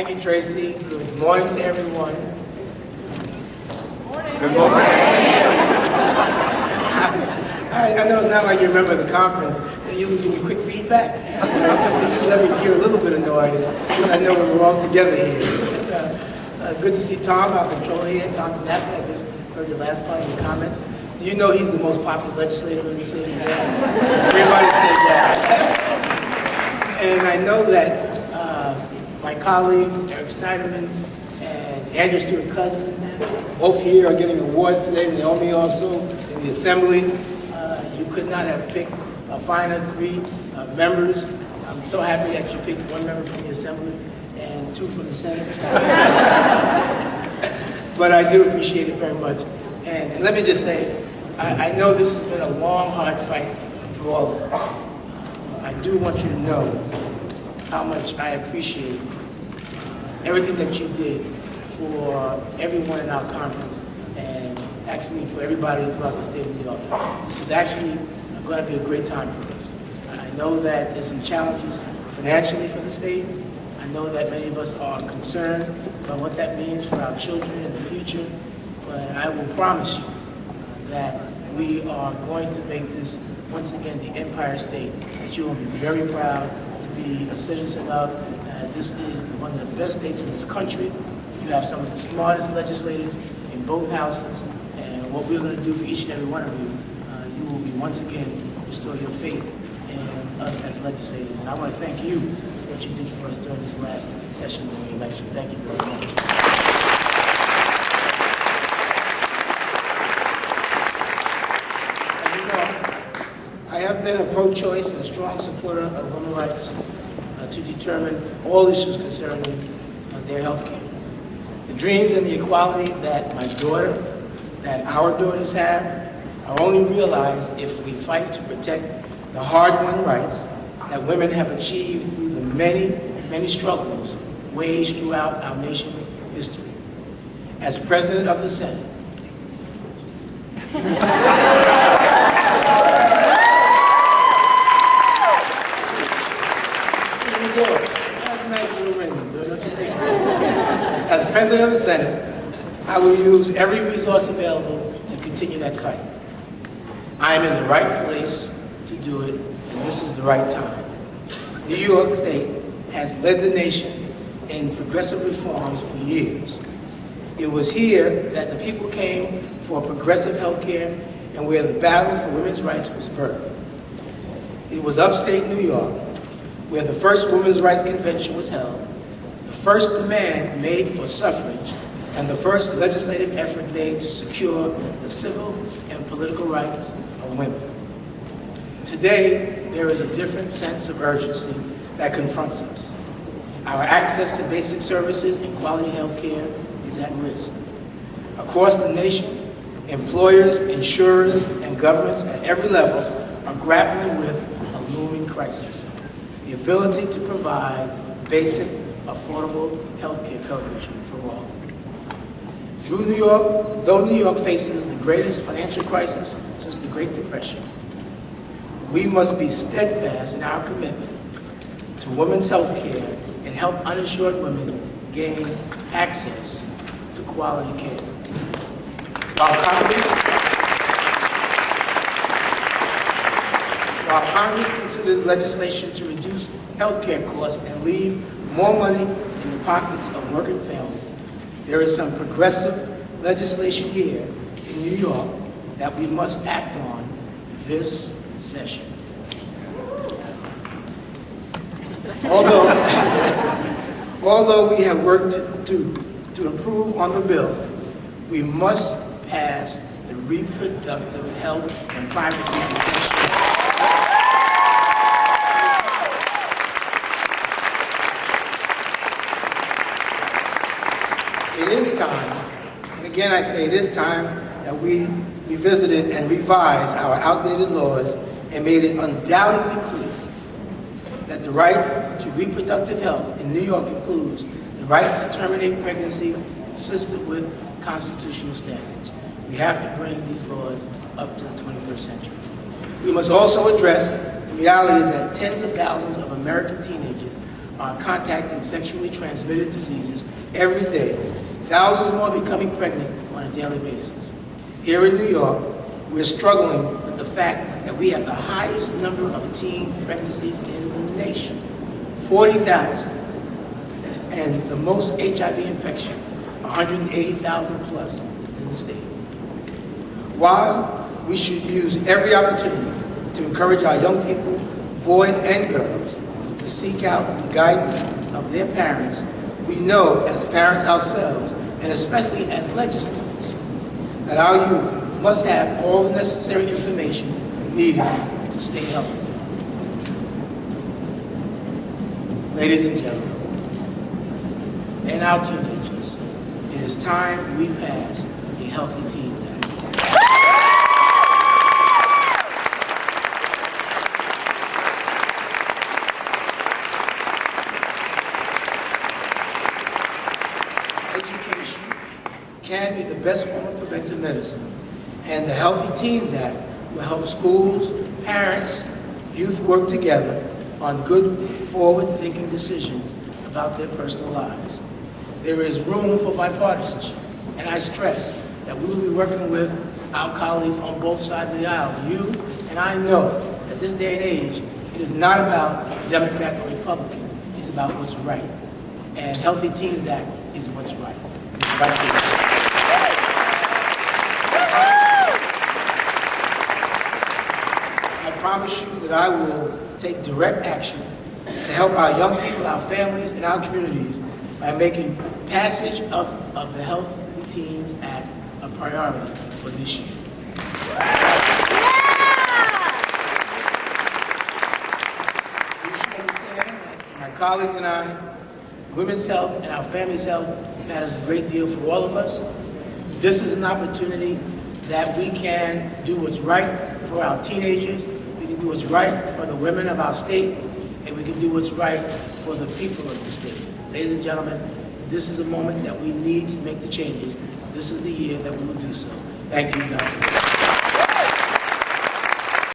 Thank you, Tracy. Good morning to everyone. Good morning. I know it's not like you remember the conference. You can give me quick feedback. Just let me hear a little bit of noise. I know we're all together here. Good to see Tom, our controller here, Tom Dinappi. I just heard your last part of your comments. Do you know he's the most popular legislator in the city? Everybody says that. And I know that my colleagues, Eric Snyderman and Andrew Stewart Cousins, both here are getting awards today. Naomi also in the Assembly. You could not have picked a finer three members. I'm so happy that you picked one member from the Assembly and two from the Senate. But I do appreciate it very much. And let me just say, I know this has been a long, hard fight for all of us. I do want you to know how much I appreciate everything that you did for everyone in our conference and actually for everybody throughout the state of New York. This is actually going to be a great time for us. I know that there's some challenges financially for the state. I know that many of us are concerned about what that means for our children in the future, but I will promise you that we are going to make this, once again, the Empire State that you will be very proud to be a citizen of. This is one of the best states in this country. You have some of the smartest legislators in both houses, and what we're going to do for each and every one of you, you will be once again restore your faith in us as legislators. And I want to thank you for what you did for us during this last session of the election. Thank you very much. I have been a pro-choice and a strong supporter of women's rights to determine all issues concerning their health care. The dreams and the equality that my daughter, that our daughters have, are only realized if we fight to protect the hard-won rights that women have achieved through the many, many struggles waged throughout our nation's history. As President of the Senate, As President of the Senate, I will use every resource available to continue that fight. I am in the right place to do it, and this is the right time. New York State has led the nation in progressive reforms for years. It was here that the people came for progressive health care and where the battle for women's rights was birthed. It was upstate New York where the first Women's Rights Convention was held, the first demand made for suffrage, and the first legislative effort made to secure the civil and political rights of women. Today, there is a different sense of urgency that confronts us. Our access to basic services and quality health care is at risk. Across the nation, employers, insurers, and governments at every level are grappling with a looming crisis: the ability to provide basic, affordable health care coverage for all. Through New York, though New York faces the greatest financial crisis since the Great Depression, we must be steadfast in our commitment to women's health care and help uninsured women gain access to quality care. While Congress considers legislation to reduce health care costs and leave more money in the pockets of working families, there is some progressive legislation here in New York that we must act on this session. Although we have work to do to improve on the bill, we must pass the Reproductive Health and Privacy Protection. It is time, and again I say it is time, that we revisited and revised our outdated laws and made it undoubtedly clear that the right to reproductive health in New York includes the right to terminate pregnancy consistent with constitutional standards. We have to bring these laws up to the 21st century. We must also address the reality is that tens of thousands of American teenagers are contacting sexually transmitted diseases every day. Thousands more are becoming pregnant on a daily basis. Here in New York, we're struggling with the fact that we have the highest number of teen pregnancies in the nation, 40,000, and the most HIV infections, 180,000 plus in the state. While we should use every opportunity to encourage our young people, boys and girls, to seek out the guidance of their parents, we know as parents ourselves, and especially as legislators, that our youth must have all the necessary information needed to stay healthy. Ladies and gentlemen, and our teenagers, it is time we pass a Healthy Teens Act. Education can be the best form of preventive medicine, and the Healthy Teens Act will help schools, parents, youth work together on good, forward-thinking decisions about their personal lives. There is room for bipartisanship, and I stress that we will be working with our colleagues on both sides of the aisle. You and I know that this day and age, it is not about Democrat or Republican. It's about what's right. And Healthy Teens Act is what's right. It's right for yourself. I promise you that I will take direct action to help our young people, our families, and our communities by making passage of the Healthy Teens Act a priority for this year. You should understand that for my colleagues and I, women's health and our family's health matters a great deal for all of us. This is an opportunity that we can do what's right for our teenagers, we can do what's right for the women of our state, and we can do what's right for the people of the state. Ladies and gentlemen, this is a moment that we need to make the changes. This is the year that we will do so. Thank you, God.